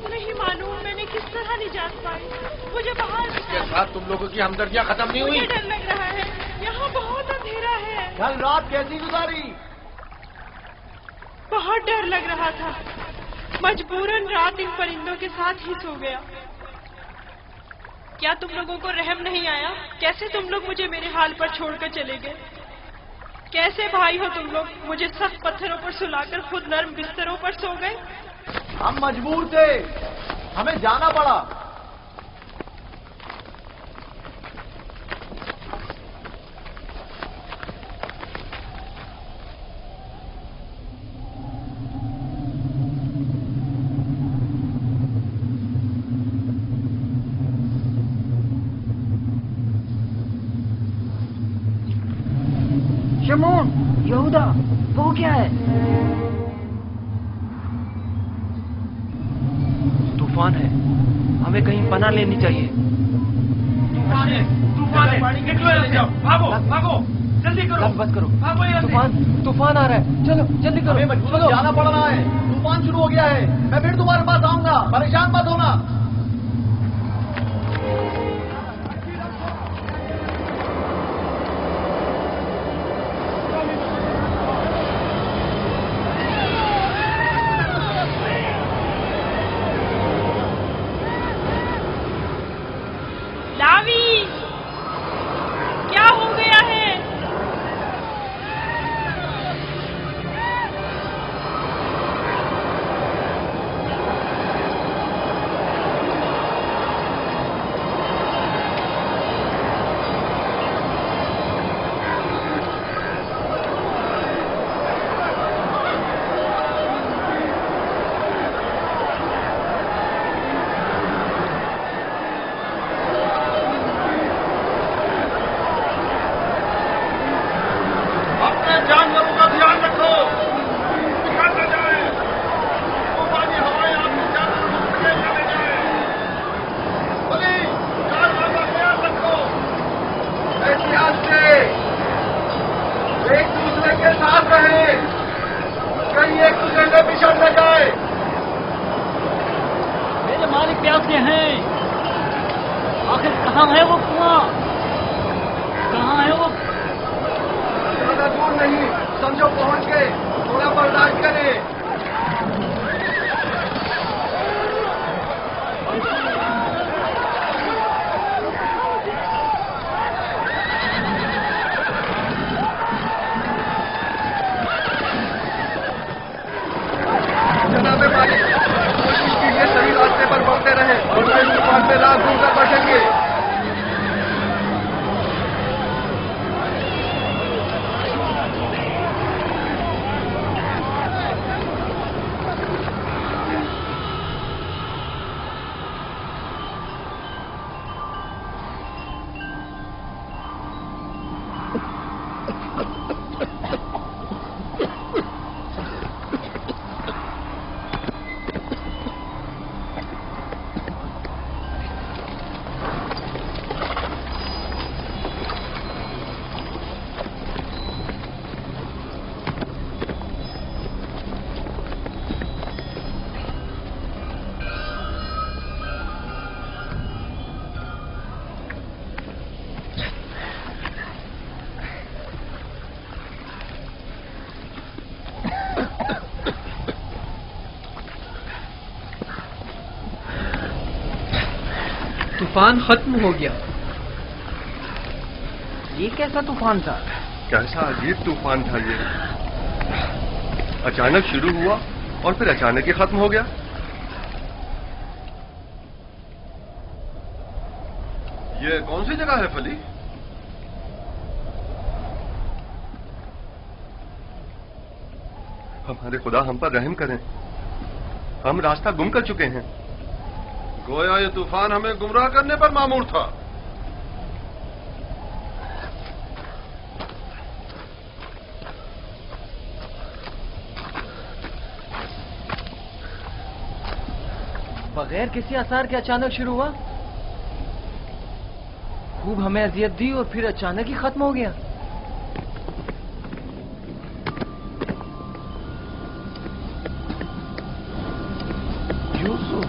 خود نہیں معلوم میں نے کس طرح نجات پائی. مجھے باہر اس کے ساتھ تم لوگوں کی ہمدردیاں ختم نہیں ہوئی. مجھے ڈر لگ رہا ہے, یہاں بہت اندھیرا ہے. کل رات کیسی گزاری؟ بہت ڈر لگ رہا تھا. مجبوراً رات ان پرندوں کے ساتھ ہی سو گیا. کیا تم لوگوں کو رحم نہیں آیا؟ کیسے تم لوگ مجھے میرے حال پر چھوڑ کر چلے گئے؟ کیسے بھائی ہو تم لوگ؟ مجھے سخت پتھروں پر سلا کر خود نرم بستروں پر سو گئے. ہم مجبور تھے, ہمیں جانا پڑا. شمعون, یہودا, وہ کیا ہے؟ طوفان ہے, ہمیں کہیں پناہ لینی چاہیے. طوفان ہے, طوفان ہے, نکلو یہاں سے, بھاگو بھاگو, جلدی کرو. بس کرو, بھاگو یہاں سے. طوفان آ رہا ہے, چلو جلدی کرو. ہمیں مجبور جانا پڑ رہا ہے, طوفان شروع ہو گیا ہے. میں پھر تمہارے پاس آؤں گا, پریشان مت ہونا. کیا ہو گیا ہے؟ جانوروں کا دھیان رکھو, نکل نہ جائے. طوفانی ہوائیں آپ کے جانوروں کو لے چلے جائیں. بولی, جانوروں کا خیال رکھو. احتیاط سے ایک دوسرے کے ساتھ رہیں, کہیں ایک دوسرے سے بچھڑ نہ جائے. میرے مالک پیاسے ہیں, آخر کہاں ہے وہ کنواں؟ کہاں ہے وہ؟ زیادہ دور نہیں, سمجھو پہنچ گئے, تھوڑا برداشت کریں. جناب مالک, کوشش کیجیے صحیح راستے پر بڑھتے رہیں, اور میں اس طوفان سے رات دور کر بچیں گے. طوفان ختم ہو گیا. یہ کیسا طوفان تھا؟ کیسا عجیب طوفان تھا یہ, اچانک شروع ہوا اور پھر اچانک ہی ختم ہو گیا. یہ کون سی جگہ ہے فلی؟ ہمارے خدا ہم پر رحم کریں, ہم راستہ گم کر چکے ہیں. گویا یہ طوفان ہمیں گمراہ کرنے پر مامور تھا. بغیر کسی آثار کے اچانک شروع ہوا, خوب ہمیں اذیت دی اور پھر اچانک ہی ختم ہو گیا. یوسف,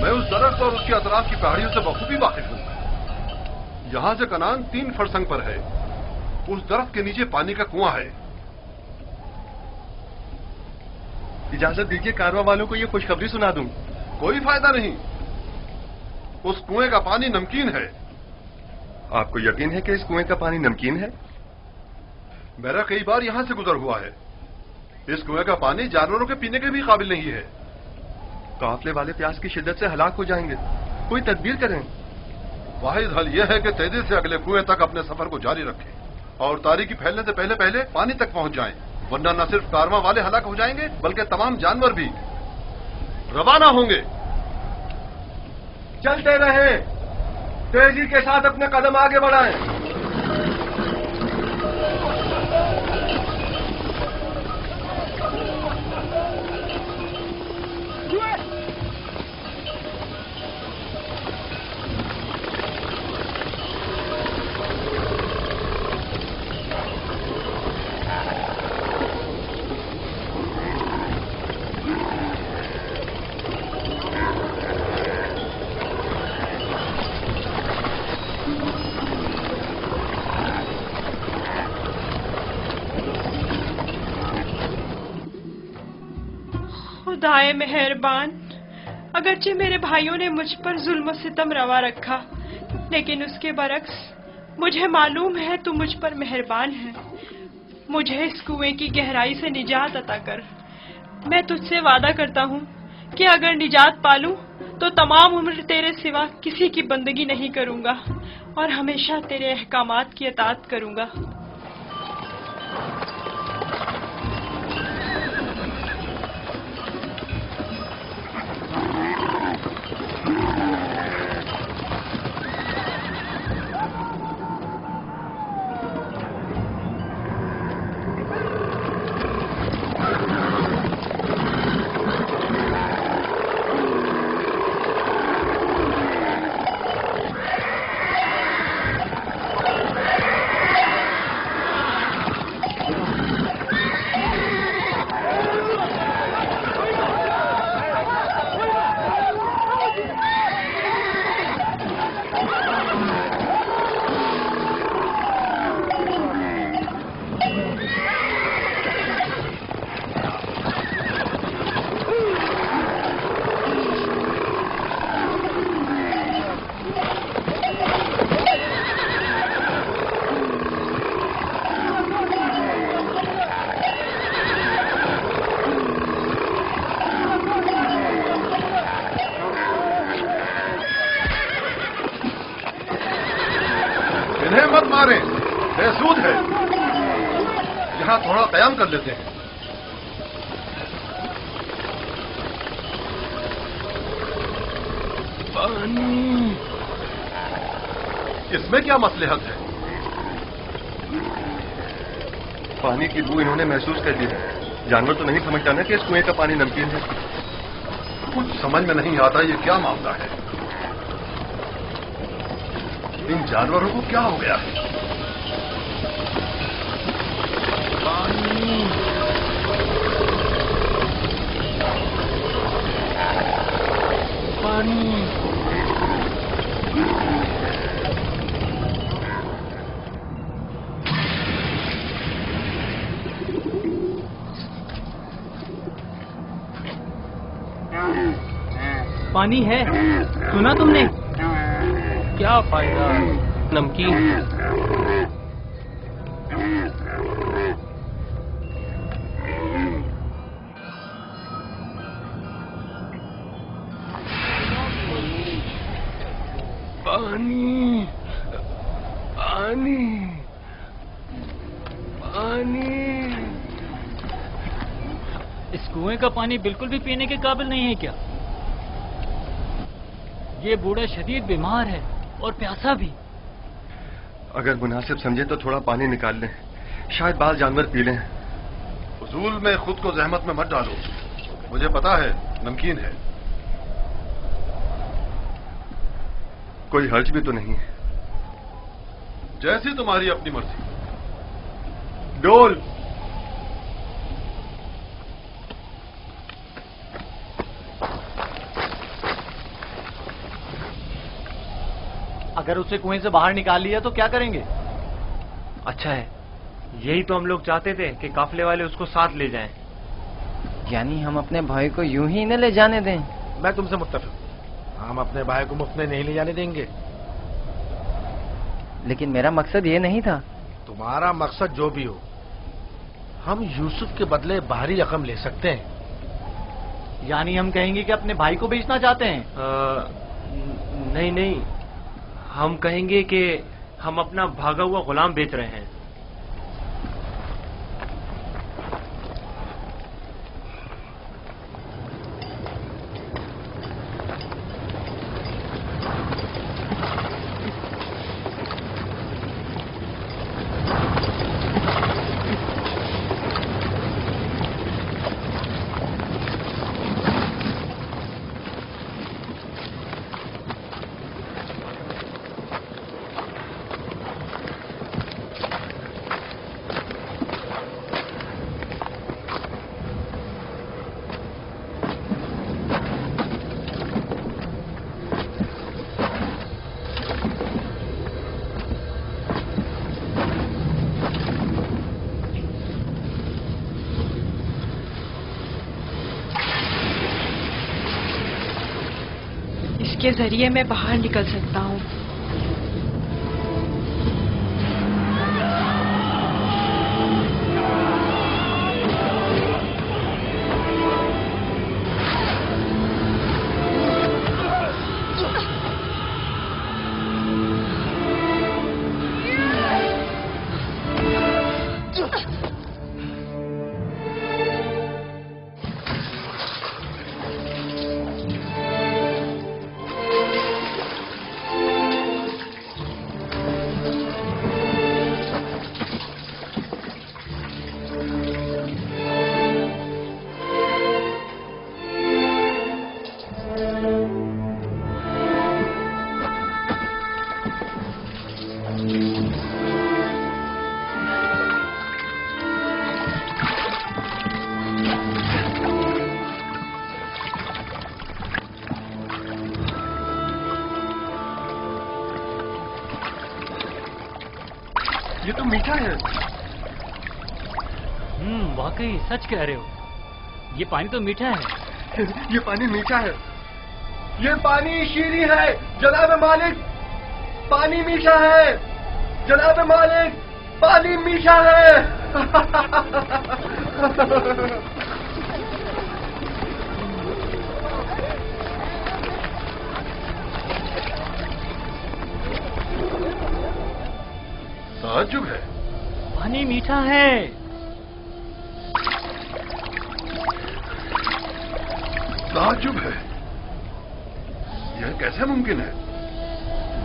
میں اس درخت اور اس کے اطراف کی پہاڑیوں سے بخوبی واقف ہوں. یہاں سے کنان 3 فرسنگ پر ہے. اس درخت کے نیچے پانی کا کنواں ہے. اجازت دیجیے کارواں والوں کو یہ خوشخبری سنا دوں. کوئی فائدہ نہیں. اس کنویں کا پانی نمکین ہے. آپ کو یقین ہے کہ اس کنویں کا پانی نمکین ہے؟ میرا کئی بار یہاں سے گزر ہوا ہے. اس کنویں کا پانی جانوروں کے پینے کے بھی قابل نہیں ہے. قافلے والے پیاس کی شدت سے ہلاک ہو جائیں گے. کوئی تدبیر کریں. واحد حل یہ ہے کہ تیزی سے اگلے کنویں تک اپنے سفر کو جاری رکھیں اور تاریکی پھیلنے سے پہلے پہلے پانی تک پہنچ جائیں، ورنہ نہ صرف کارواں والے ہلاک ہو جائیں گے بلکہ تمام جانور بھی. روانہ ہوں گے. چلتے رہیں، تیزی کے ساتھ اپنے قدم آگے بڑھائیں. خدائے مہربان، اگرچہ میرے بھائیوں نے مجھ پر ظلم و ستم روا رکھا، لیکن اس کے برعکس مجھے معلوم ہے تو مجھ پر مہربان ہے. مجھے اس کنویں کی گہرائی سے نجات عطا کر. میں تجھ سے وعدہ کرتا ہوں کہ اگر نجات پالوں تو تمام عمر تیرے سوا کسی کی بندگی نہیں کروں گا اور ہمیشہ تیرے احکامات کی اطاعت کروں گا. انہیں مت ماریں، بے سود ہے. یہاں تھوڑا قیام کر لیتے ہیں. پانی. اس میں کیا مصلحت ہے؟ پانی کی بو انہوں نے محسوس کر لی ہے. جانور تو نہیں سمجھتا نا کہ اس کنویں کا پانی نمکین ہے. کچھ سمجھ میں نہیں آتا یہ کیا معاملہ ہے. ان جانوروں کو کیا ہو گیا ہے؟ پانی. پانی. پانی ہے، سنا تم نے؟ کیا فائدہ، نمکین ہے. پانی. پانی. پانی. اس کنویں کا پانی بالکل بھی پینے کے قابل نہیں ہے کیا؟ یہ بوڑھا شدید بیمار ہے اور پیاسا بھی. اگر مناسب سمجھے تو تھوڑا پانی نکال لیں، شاید بعض جانور پی لیں. فضول میں خود کو زحمت میں مت ڈالو، مجھے پتا ہے نمکین ہے. کوئی حرج بھی تو نہیں ہے. جیسی تمہاری اپنی مرضی. ڈول. اگر اسے کنویں سے باہر نکال لیا تو کیا کریں گے؟ اچھا ہے، یہی تو ہم لوگ چاہتے تھے کہ قافلے والے اس کو ساتھ لے جائیں۔ یعنی ہم اپنے بھائی کو یوں ہی نہ لے جانے دیں؟ میں تم سے متفق ہوں، ہم اپنے بھائی کو مفت میں نہیں لے جانے دیں گے۔ لیکن میرا مقصد یہ نہیں تھا۔ تمہارا مقصد جو بھی ہو، ہم یوسف کے بدلے باہری رقم لے سکتے ہیں۔ یعنی ہم کہیں گے کہ اپنے بھائی کو بیچنا چاہتے ہیں؟ نہیں نہیں، ہم کہیں گے کہ ہم اپنا بھاگا ہوا غلام بیچ رہے ہیں۔ اس کے ذریعے میں باہر نکل سکتا ہوں۔ یہ تو میٹھا ہے۔ واقعی سچ کہہ رہے ہو، یہ پانی تو میٹھا ہے۔ یہ پانی میٹھا ہے، یہ پانی شیریں ہے جناب مالک، پانی میٹھا ہے جناب مالک، پانی میٹھا ہے۔ تعجب ہے، پانی میٹھا ہے۔ تعجب ہے، یہ کیسے ممکن ہے؟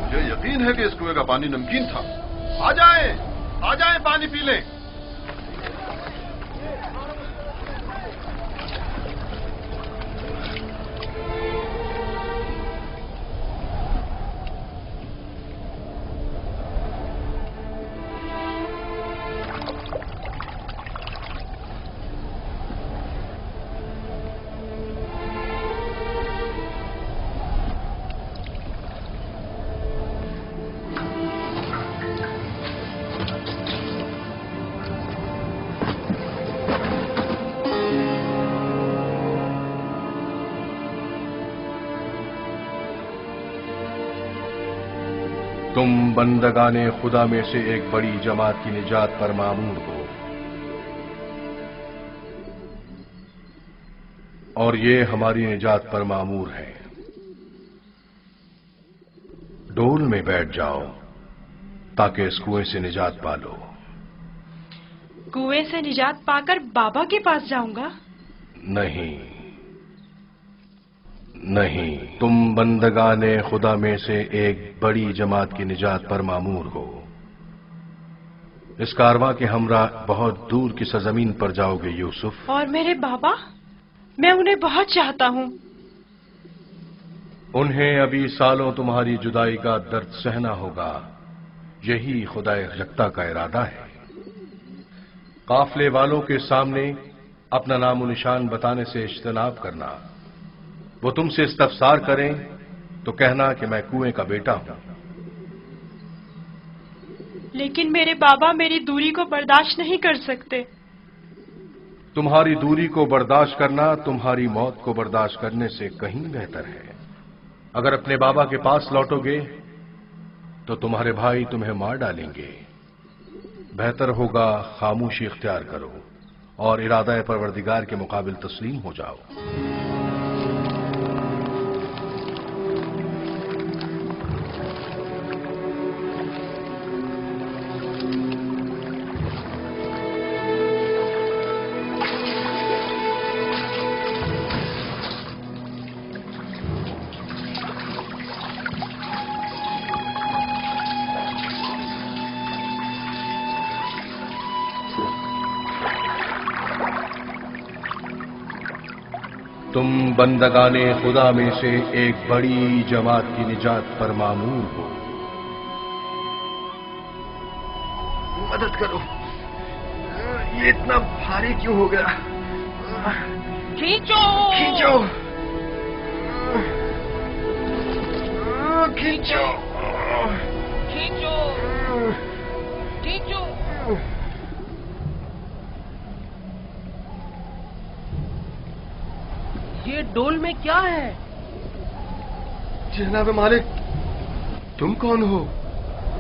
مجھے یقین ہے کہ اس کنویں کا پانی نمکین تھا۔ آ جائیں پانی پی لیں۔ تم بندگان خدا میں سے ایک بڑی جماعت کی نجات پر مامور ہو، اور یہ ہماری نجات پر مامور ہے۔ ڈول میں بیٹھ جاؤ تاکہ اس کنویں سے نجات پا لو۔ کنویں سے نجات پا کر بابا کے پاس جاؤں گا؟ نہیں، تم بندگان خدا میں سے ایک بڑی جماعت کی نجات پر مامور ہو۔ اس کارواں کے ہمراہ بہت دور کی سرزمین پر جاؤ گے یوسف۔ اور میرے بابا؟ میں انہیں بہت چاہتا ہوں۔ انہیں ابھی سالوں تمہاری جدائی کا درد سہنا ہوگا، یہی خدا یکتا کا ارادہ ہے۔ قافلے والوں کے سامنے اپنا نام و نشان بتانے سے اجتناب کرنا۔ وہ تم سے استفسار کریں تو کہنا کہ میں کنویں کا بیٹا ہوں۔ اور اگر وہ تمہیں کنویں کا مالک ثابت کرتے ہیں تو تم انہیں اپنا نام و نشان بتانا۔ اور اگر وہ تمہیں کنویں کا مالک ثابت کرتے ہیں تو تم انہیں اپنا نام و نشان بتانا۔ تم لیکن میرے بابا میری دوری کو برداشت نہیں کر سکتے. تمہاری دوری کو برداشت کرنا تمہاری موت کو برداشت کرنے سے کہیں بہتر ہے. اگر اپنے بابا کے پاس لوٹو گے تو تمہارے بھائی تمہیں مار ڈالیں گے. بہتر ہوگا خاموشی اختیار کرو اور ارادہ پروردگار کے مقابل تسلیم ہو جاؤ. تم بندگان خدا میں سے ایک بڑی جماعت کی نجات پر مامور ہو. مدد کرو، یہ اتنا بھاری کیوں ہو گیا؟ کھینچو کھینچو کھینچو کھینچو کھینچو. یہ ڈول میں کیا ہے؟ جناب مالک، تم کون ہو؟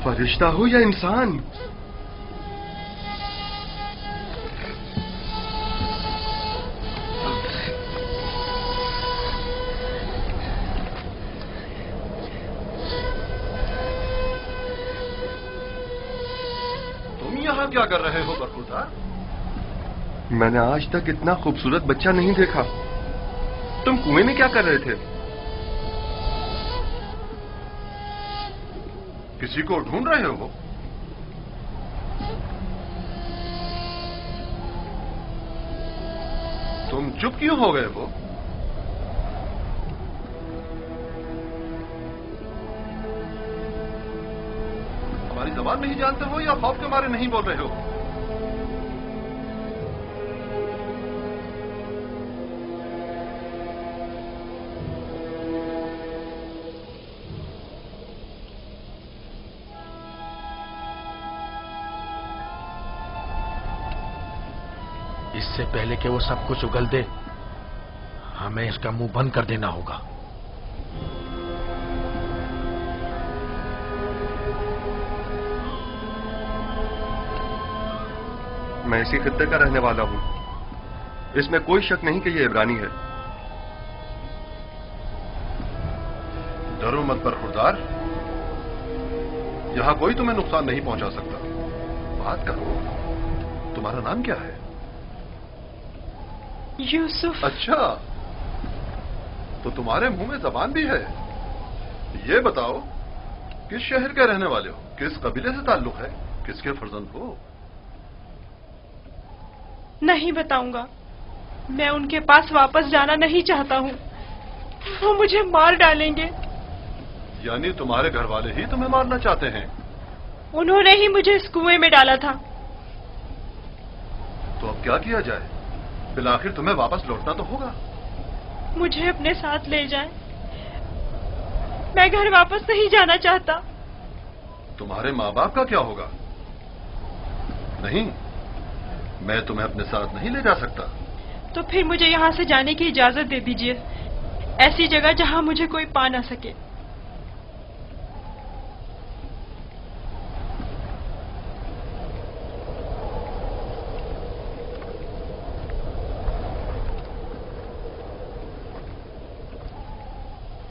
فرشتہ ہو یا انسان؟ تم یہاں کیا کر رہے ہو برخوردار؟ میں نے آج تک اتنا خوبصورت بچہ نہیں دیکھا. تم کنویں میں کیا کر رہے تھے؟ کسی کو ڈھونڈ رہے ہو؟ تم چپ کیوں ہو گئے ہو؟ ہماری زبان نہیں جانتے ہو یا خوف کے مارے نہیں بول رہے ہو؟ اس سے پہلے کہ وہ سب کچھ اگل دے ہمیں اس کا منہ بند کر دینا ہوگا. میں اسی خطے کا رہنے والا ہوں. اس میں کوئی شک نہیں کہ یہ عبرانی ہے. ڈرو مت برخوردار، یہاں کوئی تمہیں نقصان نہیں پہنچا سکتا. بات کرو، تمہارا نام کیا ہے؟ یوسف. اچھا، تو تمہارے منہ میں زبان بھی ہے. یہ بتاؤ کس شہر کے رہنے والے ہو؟ کس قبیلے سے تعلق ہے؟ کس کے فرزند ہو؟ نہیں بتاؤں گا. میں ان کے پاس واپس جانا نہیں چاہتا ہوں. وہ مجھے مار ڈالیں گے. یعنی تمہارے گھر والے ہی تمہیں مارنا چاہتے ہیں؟ انہوں نے ہی مجھے اس کنویں میں ڈالا تھا. تو اب کیا کیا جائے؟ بالآخر تمہیں واپس لوٹنا تو ہوگا. مجھے اپنے ساتھ لے جائیں. میں گھر واپس نہیں جانا چاہتا. تمہارے ماں باپ کا کیا ہوگا؟ نہیں، میں تمہیں اپنے ساتھ نہیں لے جا سکتا. تو پھر مجھے یہاں سے جانے کی اجازت دے دیجیے. ایسی جگہ جہاں مجھے کوئی پا نہ سکے.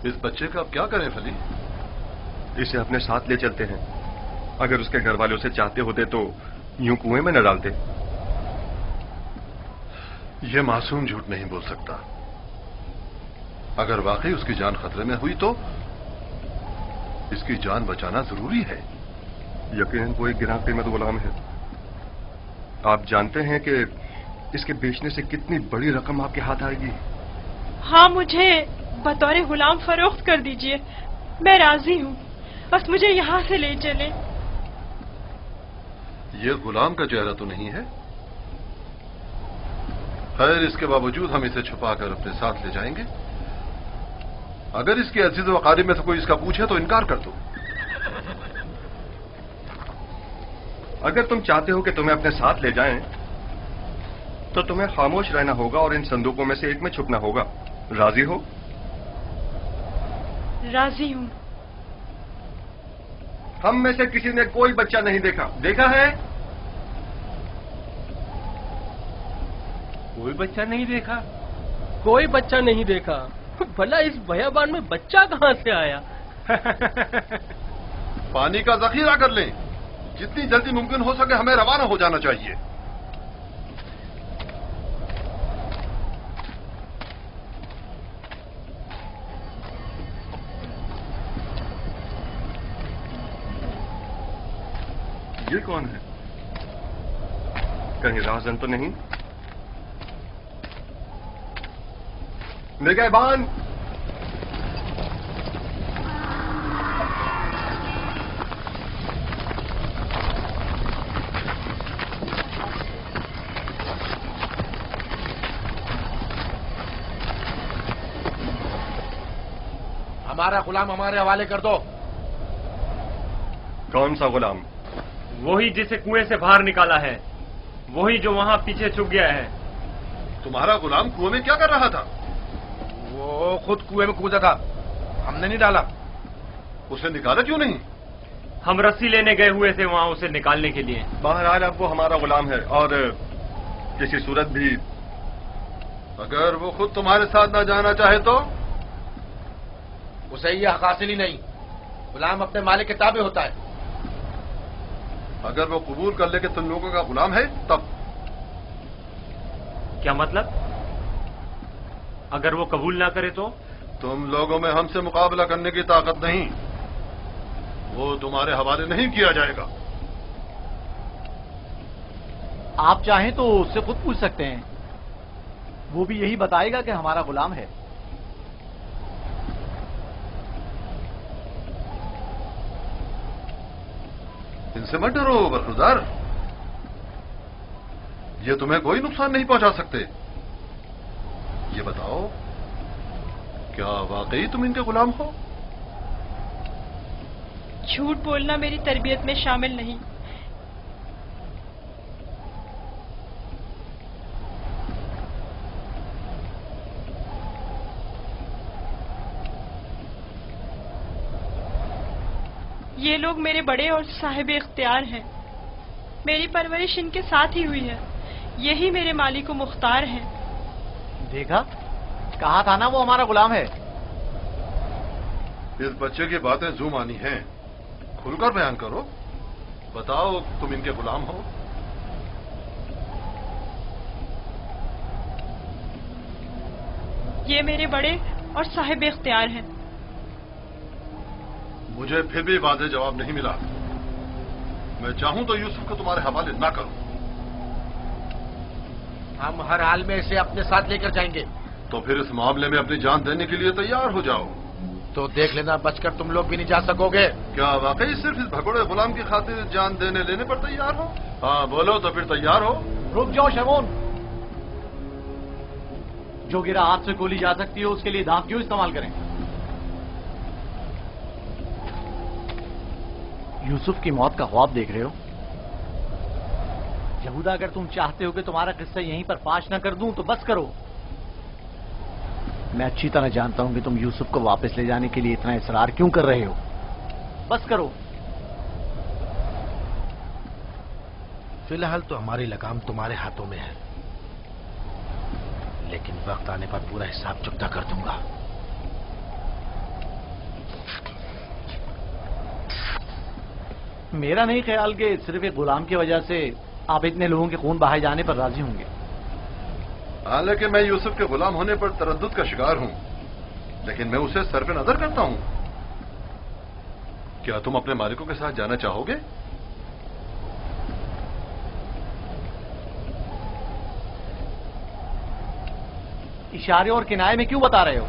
اس بچے کا اب کیا کریں فلی؟ اسے اپنے ساتھ لے چلتے ہیں. اگر اس کے گھر والے اسے چاہتے ہوتے تو یوں کنویں میں نہ ڈالتے. یہ معصوم جھوٹ نہیں بول سکتا. اگر واقعی اس کی جان خطرے میں ہوئی تو اس کی جان بچانا ضروری ہے. یقیناً وہ ایک گراں قیمت غلام ہے. آپ جانتے ہیں کہ اس کے بیچنے سے کتنی بڑی رقم آپ کے ہاتھ آئے گی. ہاں، مجھے بطور غلام فروخت کر دیجئے. میں راضی ہوں. بس مجھے یہاں سے لے چلیں. یہ غلام کا چہرہ تو نہیں ہے. خیر، اس کے باوجود ہم اسے چھپا کر اپنے ساتھ لے جائیں گے. اگر اس کے عزیز و اقارب میں سے کوئی اس کا پوچھے تو انکار کر دو. اگر تم چاہتے ہو کہ تمہیں اپنے ساتھ لے جائیں تو تمہیں خاموش رہنا ہوگا اور ان صندوقوں میں سے ایک میں چھپنا ہوگا. راضی ہو؟ راضی ہوں. ہم میں سے کسی نے کوئی بچہ نہیں دیکھا. دیکھا ہے؟ کوئی بچہ نہیں دیکھا. کوئی بچہ نہیں دیکھا. بھلا اس بیابان میں بچہ کہاں سے آیا؟ پانی کا ذخیرہ کر لیں. جتنی جلدی ممکن ہو سکے ہمیں روانہ ہو جانا چاہیے. یہ کون ہے؟ کہیں راہزن تو نہیں؟ نگہبان! ہمارا غلام ہمارے حوالے کر دو. کون سا غلام؟ وہی جسے کنویں سے باہر نکالا ہے، وہی جو وہاں پیچھے چھپ گیا ہے. تمہارا غلام کنویں میں کیا کر رہا تھا؟ وہ خود کنویں میں کودا تھا، ہم نے نہیں ڈالا. اسے نکالا کیوں نہیں؟ ہم رسی لینے گئے ہوئے تھے وہاں اسے نکالنے کے لیے. بہرحال اب وہ ہمارا غلام ہے، اور کسی صورت بھی اگر وہ خود تمہارے ساتھ نہ جانا چاہے تو اسے یہ حق حاصل ہی نہیں. غلام اپنے مالک کے تابع ہوتا ہے. اگر وہ قبول کر لے کہ تم لوگوں کا غلام ہے تب؟ کیا مطلب؟ اگر وہ قبول نہ کرے تو؟ تم لوگوں میں ہم سے مقابلہ کرنے کی طاقت نہیں. وہ تمہارے حوالے نہیں کیا جائے گا. آپ چاہیں تو اس سے خود پوچھ سکتے ہیں، وہ بھی یہی بتائے گا کہ ہمارا غلام ہے. ان سے مت ڈرو برخوردار، یہ تمہیں کوئی نقصان نہیں پہنچا سکتے. یہ بتاؤ کیا واقعی تم ان کے غلام ہو؟ جھوٹ بولنا میری تربیت میں شامل نہیں. یہ لوگ میرے بڑے اور صاحب اختیار ہیں. میری پرورش ان کے ساتھ ہی ہوئی ہے. یہی میرے مالک و مختار ہیں. دیکھا، کہا تھا نا وہ ہمارا غلام ہے. اس بچے کی باتیں زو مانی ہیں. کھل کر بیان کرو. بتاؤ تم ان کے غلام ہو؟ یہ میرے بڑے اور صاحب اختیار ہیں. مجھے پھر بھی واضح جواب نہیں ملا. میں چاہوں تو یوسف کو تمہارے حوالے نہ کروں. ہم ہر حال میں اسے اپنے ساتھ لے کر جائیں گے. تو پھر اس معاملے میں اپنی جان دینے کے لیے تیار ہو جاؤ. تو دیکھ لینا بچ کر تم لوگ بھی نہیں جا سکو گے. کیا واقعی صرف اس بھگوڑے غلام کی خاطر جان دینے لینے پر تیار ہو؟ ہاں بولو تو پھر تیار ہو. رک جاؤ شمون، جو گرا ہاتھ سے گولی جا سکتی ہے اس کے لیے دھاپ کیوں استعمال کریں؟ یوسف کی موت کا خواب دیکھ رہے ہو؟ یہودا، اگر تم چاہتے ہو کہ تمہارا قصہ یہیں پر فاش نہ کر دوں تو بس کرو. میں اچھی طرح جانتا ہوں کہ تم یوسف کو واپس لے جانے کے لیے اتنا اصرار کیوں کر رہے ہو. بس کرو. فی الحال تو ہماری لگام تمہارے ہاتھوں میں ہے، لیکن وقت آنے پر پورا حساب چکتا کر دوں گا. میرا نہیں خیال کہ صرف ایک غلام کی وجہ سے آپ اتنے لوگوں کے خون بہائے جانے پر راضی ہوں گے. حالانکہ میں یوسف کے غلام ہونے پر تردد کا شکار ہوں، لیکن میں اسے صرف نظر کرتا ہوں. کیا تم اپنے مالکوں کے ساتھ جانا چاہو گے؟ اشارے اور کنائے میں کیوں بتا رہے ہو؟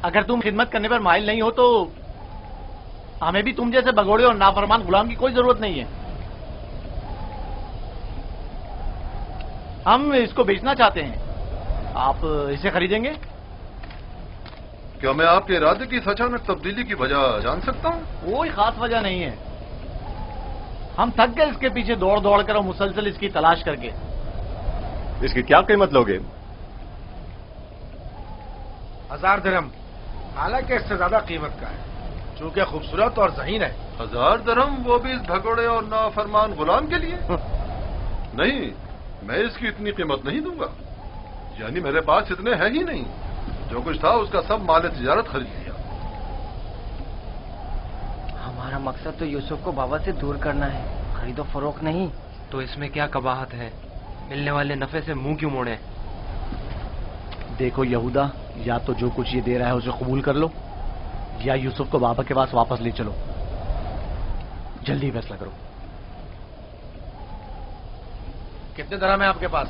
اگر تم خدمت کرنے پر مائل نہیں ہو تو ہمیں بھی تم جیسے بگوڑے اور نافرمان غلام کی کوئی ضرورت نہیں ہے. ہم اس کو بیچنا چاہتے ہیں. آپ اسے خریدیں گے؟ کیا میں آپ کے ارادے کی اچانک تبدیلی کی وجہ جان سکتا ہوں؟ کوئی خاص وجہ نہیں ہے. ہم تھک گئے اس کے پیچھے دوڑ دوڑ کر اور مسلسل اس کی تلاش کر کے. اس کی کیا قیمت لوگے؟ 1000 درہم، حالانکہ اس سے زیادہ قیمت کا ہے چونکہ خوبصورت اور ذہین ہے. 1000 درہم، وہ بھی اس بھگوڑے اور نافرمان غلام کے لیے؟ نہیں، میں اس کی اتنی قیمت نہیں دوں گا. یعنی میرے پاس اتنے ہیں ہی نہیں. جو کچھ تھا اس کا سب مال تجارت خرید لیا. ہمارا مقصد تو یوسف کو بابا سے دور کرنا ہے، خرید و فروخت نہیں. تو اس میں کیا قباحت ہے؟ ملنے والے نفع سے منہ کیوں موڑے؟ دیکھو یہودا، یا تو جو کچھ یہ دے رہا ہے اسے قبول کر لو، یا یوسف کو بابا کے پاس واپس لے چلو. جلدی فیصلہ کرو. کتنے درہم ہے آپ کے پاس؟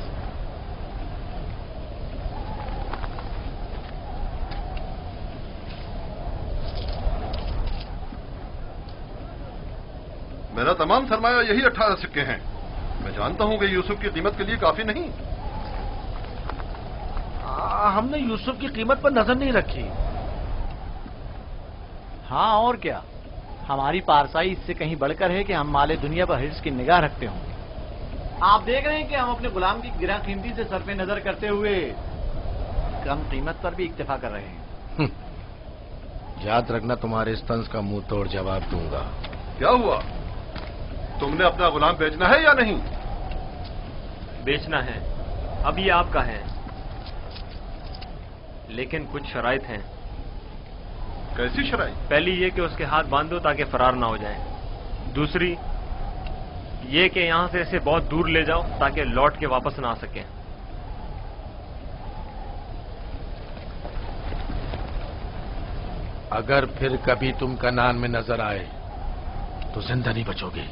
میرا تمام سرمایہ یہی 18 سکے ہیں. میں جانتا ہوں کہ یوسف کی قیمت کے لیے کافی نہیں. ہم نے یوسف کی قیمت پر نظر نہیں رکھی. ہاں اور کیا، ہماری پارسائی اس سے کہیں بڑھ کر ہے کہ ہم مال دنیا پر حرص کی نگاہ رکھتے ہوں. آپ دیکھ رہے ہیں کہ ہم اپنے غلام کی گراں قیمتی سے صرف نظر کرتے ہوئے کم قیمت پر بھی اکتفا کر رہے ہیں. یاد رکھنا، تمہارے اس طنز کا منہ توڑ جواب دوں گا. کیا ہوا؟ تم نے اپنا غلام بیچنا ہے یا نہیں؟ بیچنا ہے، اب یہ آپ کا ہے، لیکن کچھ شرائط ہیں. کیسی شرائط؟ پہلی یہ کہ اس کے ہاتھ باندھ دو تاکہ فرار نہ ہو جائے. دوسری یہ کہ یہاں سے اسے بہت دور لے جاؤ تاکہ لوٹ کے واپس نہ آ سکے. اگر پھر کبھی تم کنعان میں نظر آئے تو زندہ نہیں بچو گے.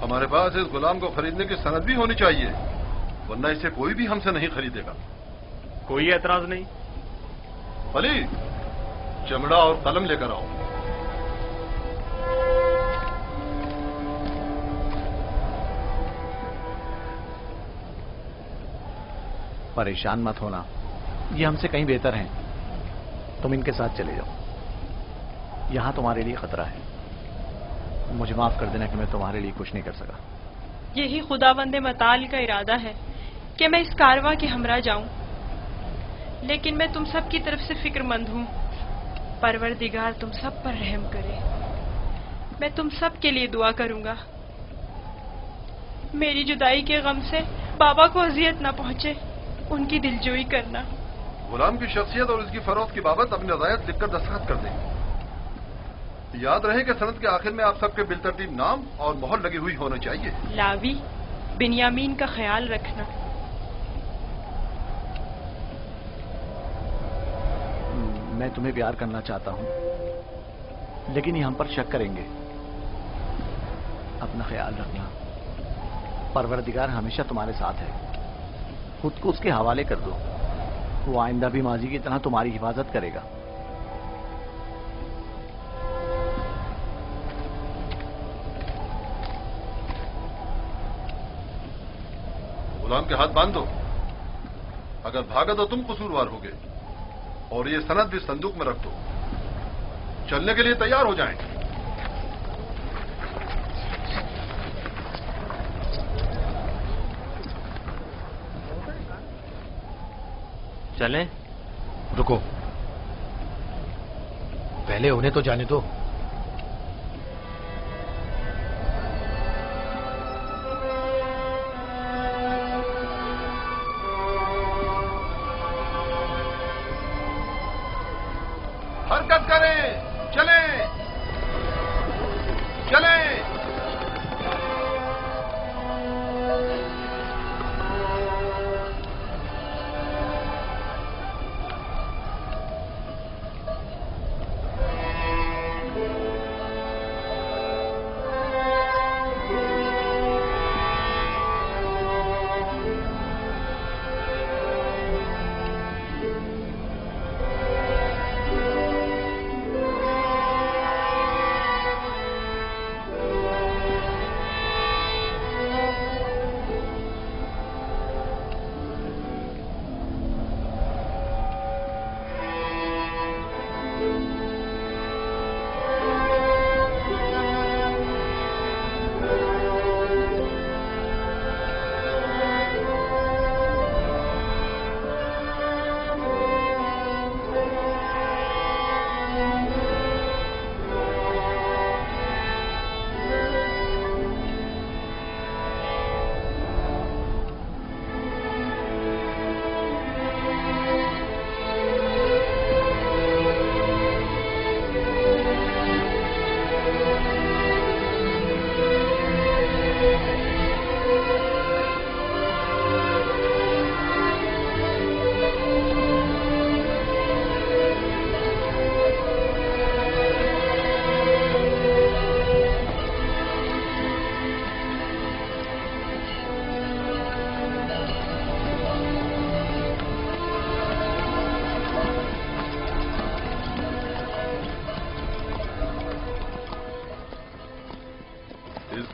ہمارے پاس اس غلام کو خریدنے کی سند بھی ہونی چاہیے، ورنہ اسے کوئی بھی ہم سے نہیں خریدے گا. کوئی اعتراض نہیں؟ علی، چمڑا اور قلم لے کر آؤ. پریشان مت ہونا، یہ ہم سے کہیں بہتر ہیں. تم ان کے ساتھ چلے جاؤ، یہاں تمہارے لیے خطرہ ہے. مجھے معاف کر دینا کہ میں تمہارے لیے کچھ نہیں کر سکا. یہی خداوند متعال کا ارادہ ہے کہ میں اس کارواں کے ہمراہ جاؤں، لیکن میں تم سب کی طرف سے فکر مند ہوں. پروردگار تم سب پر رحم کرے. میں تم سب کے لیے دعا کروں گا. میری جدائی کے غم سے بابا کو اذیت نہ پہنچے، ان کی دلجوئی کرنا. غلام کی شخصیت اور اس کی فروخت کی بابت اپنی رضایت لکھ کر دستخط کر دیں. یاد رہے کہ سند کے آخر میں آپ سب کے بالترتیب نام اور مہر لگی ہوئی ہونا چاہیے. لاوی، بنیامین کا خیال رکھنا. میں تمہیں پیار کرنا چاہتا ہوں، لیکن یہ ہم پر شک کریں گے. اپنا خیال رکھنا. پروردگار ہمیشہ تمہارے ساتھ ہے. خود کو اس کے حوالے کر دو، وہ آئندہ بھی ماضی کی طرح تمہاری حفاظت کرے گا. غلام کے ہاتھ باندھ دو. اگر بھاگا تو تم قصوروار ہوگے، اور یہ سند بھی صندوق میں رکھ دو. چلنے کے لیے تیار ہو جائیں. چلیں؟ رکو، پہلے انہیں تو جانے دو. حرکت کریں، چلیں چلیں.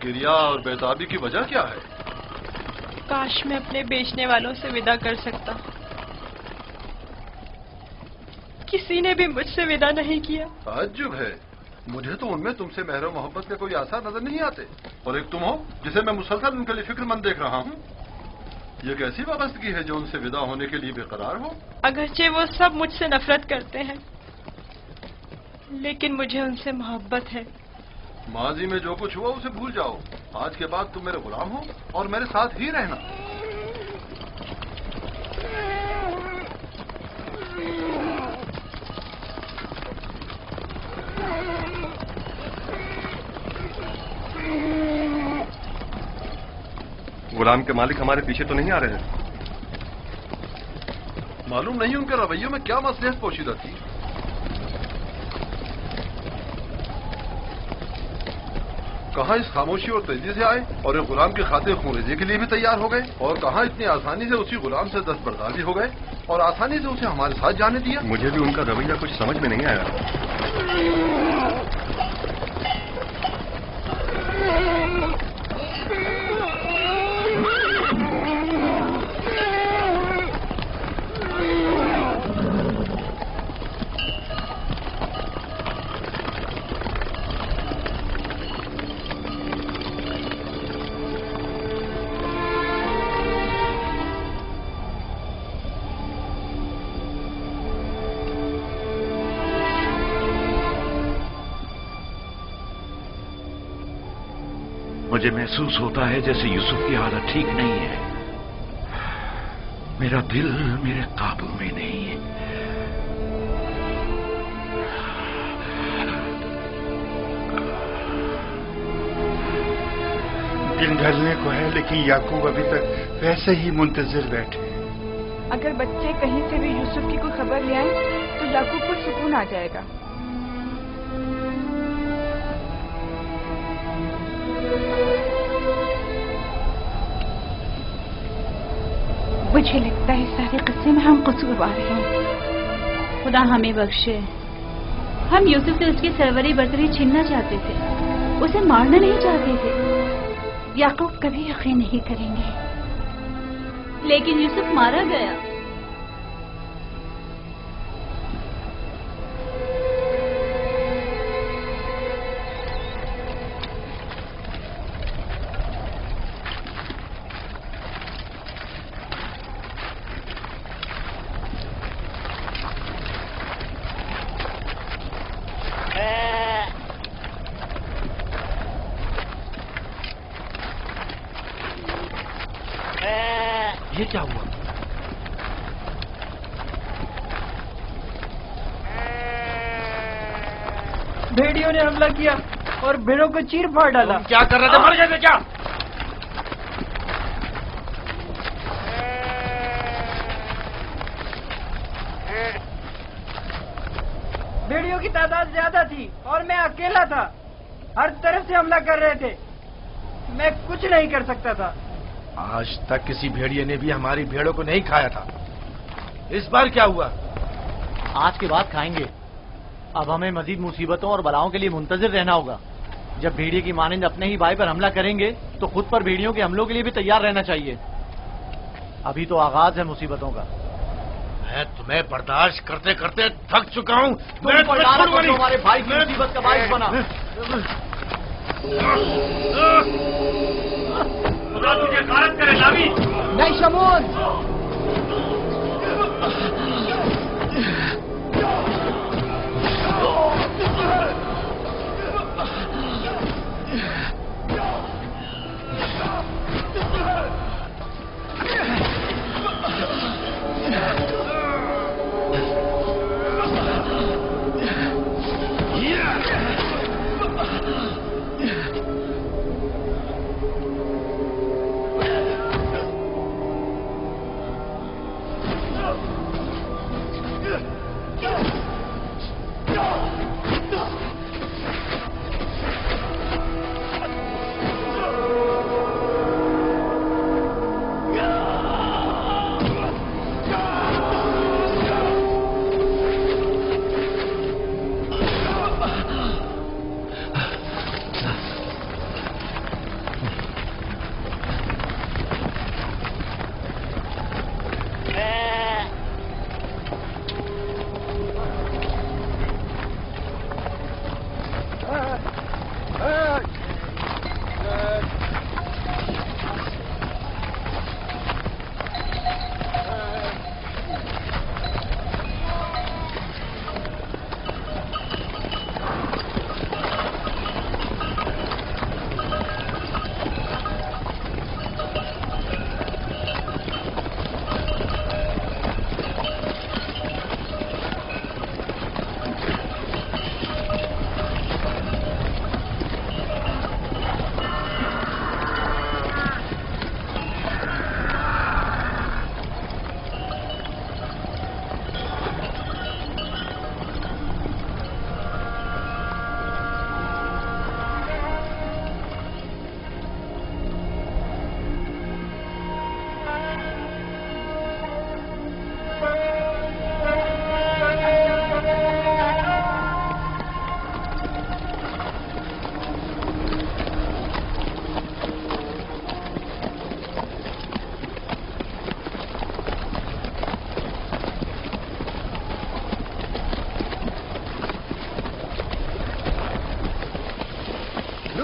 کریا اور بیتابی کی وجہ کیا ہے؟ کاش میں اپنے بیچنے والوں سے ودا کر سکتا. کسی نے بھی مجھ سے ودا نہیں کیا. تعجب ہے، مجھے تو ان میں تم سے مہر و محبت کے کوئی آثار نظر نہیں آتے. اور ایک تم ہو جسے میں مسلسل ان کے لیے فکر مند دیکھ رہا ہوں. یہ کیسی وابستگی ہے جو ان سے ودا ہونے کے لیے بے قرار ہو؟ اگرچہ وہ سب مجھ سے نفرت کرتے ہیں لیکن مجھے ان سے محبت ہے. ماضی میں جو کچھ ہوا اسے بھول جاؤ. آج کے بعد تم میرے غلام ہو اور میرے ساتھ ہی رہنا. غلام کے مالک ہمارے پیچھے تو نہیں آ رہے ہیں؟ معلوم نہیں ان کے رویوں میں کیا مصلحت پوشیدہ تھی. کہاں اس خاموشی اور تیزی سے آئے اور ایک غلام کی خاطر خونریزی کے لیے بھی تیار ہو گئے، اور کہاں اتنی آسانی سے اسی غلام سے دستبردار بھی ہو گئے اور آسانی سے اسے ہمارے ساتھ جانے دیا. مجھے بھی ان کا رویہ کچھ سمجھ میں نہیں آیا. مجھے محسوس ہوتا ہے جیسے یوسف کی حالت ٹھیک نہیں ہے. میرا دل میرے قابو میں نہیں ہے. دن ڈھلنے کو ہے لیکن یعقوب ابھی تک ویسے ہی منتظر بیٹھے. اگر بچے کہیں سے بھی یوسف کی کوئی خبر لے آئیں تو یعقوب کو سکون آ جائے گا. مجھے لگتا ہے سارے قصے میں ہم قصوروار ہیں. خدا ہمیں بخشے. ہم یوسف سے اس کی سروری برتری چھیننا چاہتے تھے، اسے مارنا نہیں چاہتے تھے. یعقوب کبھی یقین نہیں کریں گے لیکن یوسف مارا گیا. یہ کیا ہوا؟ بھیڑیوں نے حملہ کیا اور بھیڑوں کو چیر پھاڑ ڈالا. کیا کر رہے تھے؟ مر گئے تھے کیا؟ بھیڑیوں کی تعداد زیادہ تھی اور میں اکیلا تھا. ہر طرف سے حملہ کر رہے تھے، میں کچھ نہیں کر سکتا تھا. آج تک کسی بھیڑیے نے بھی ہماری بھیڑوں کو نہیں کھایا تھا. اس بار کیا ہوا؟ آج کے بعد کھائیں گے. اب ہمیں مزید مصیبتوں اور بلاؤں کے لیے منتظر رہنا ہوگا. جب بھیڑیے کی مانند اپنے ہی بھائی پر حملہ کریں گے تو خود پر بھیڑیوں کے حملوں کے لیے بھی تیار رہنا چاہیے. ابھی تو آغاز ہے مصیبتوں کا. میں تمہیں برداشت کرتے کرتے تھک چکا ہوں. ہمارے بھائی کی مصیبت کا باعث بنا. خدا تجھے غارت کرے لاوی. نہیں شمون.